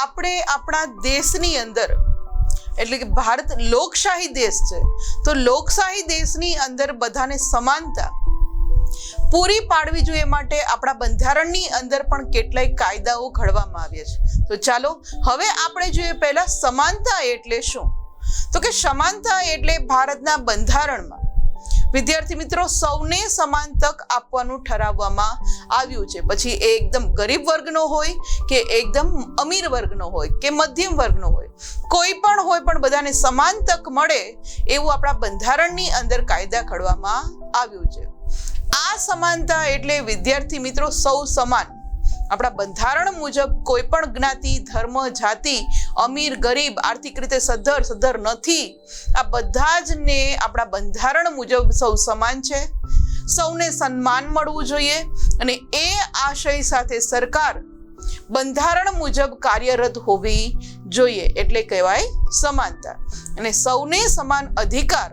આપણે આપણા દેશની અંદર, એટલે કે ભારત લોકશાહી દેશ છે, તો લોકશાહી દેશની અંદર બધાને સમાનતા પૂરી પાડવી જોઈએ માટે આપણા બંધારણની અંદર પણ કેટલાય કાયદાઓ ઘડવામાં આવ્યા છે. તો ચાલો હવે આપણે જોઈએ પહેલા સમાનતા એટલે શું. તો કે સમાનતા એટલે ભારતના બંધારણમાં વિદ્યાર્થી મિત્રો સૌને સમાન તક આપવાનું ઠરાવવામાં આવ્યું છે. પછી એ એકદમ ગરીબ વર્ગનો હોય કે એકદમ અમીર વર્ગનો હોય કે મધ્યમ વર્ગનો હોય, કોઈ પણ હોય, પણ બધાને સમાન તક મળે એવું આપણા બંધારણની અંદર કાયદા ઘડવામાં આવ્યું છે. આ સમાનતા એટલે વિદ્યાર્થી મિત્રો સૌ સમાન. આપણા બંધારણ મુજબ કોઈ પણ જ્ઞાતિ, ધર્મ, જાતિ, અમીર, ગરીબ, આર્થિક રીતે સદ્ધર નથી, આ બધા જ ને આપણા બંધારણ મુજબ સૌ સમાન છે. સૌને સન્માન મળવું જોઈએ અને એ આશય સાથે સરકાર બંધારણ મુજબ કાર્યરત હોવી જોઈએ, એટલે કહેવાય સમાનતા. અને સૌને સમાન અધિકાર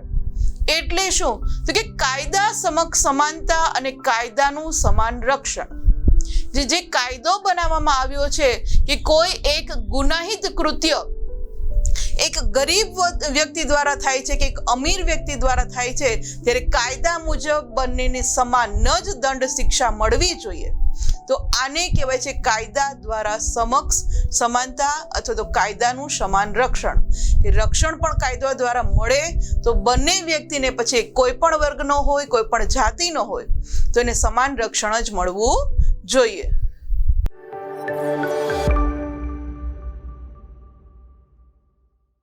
એટલે શું? તો કે કાયદા સમક્ષ સમાનતા અને કાયદાનું સમાન રક્ષણ. જે કાયદો બનાવવામાં આવ્યો છે કે કોઈ એક ગુનાહિત કૃત્ય એક ગરીબ વ્યક્તિ દ્વારા થાય છે કે એક અમીર વ્યક્તિ દ્વારા થાય છે, ત્યારે કાયદા મુજબ બંનેને સમાન જ દંડ શિક્ષા મળવી જોઈએ. તો આને કહેવાય છે કાયદા દ્વારા સમક્ષ સમાનતા અથવા તો કાયદાનું સમાન રક્ષણ. કે રક્ષણ પણ કાયદા દ્વારા મળે તો બંને વ્યક્તિને પછી કોઈ પણ વર્ગનો હોય, કોઈ પણ જાતિનો હોય, તો એને સમાન રક્ષણ જ મળવું જોઈએ.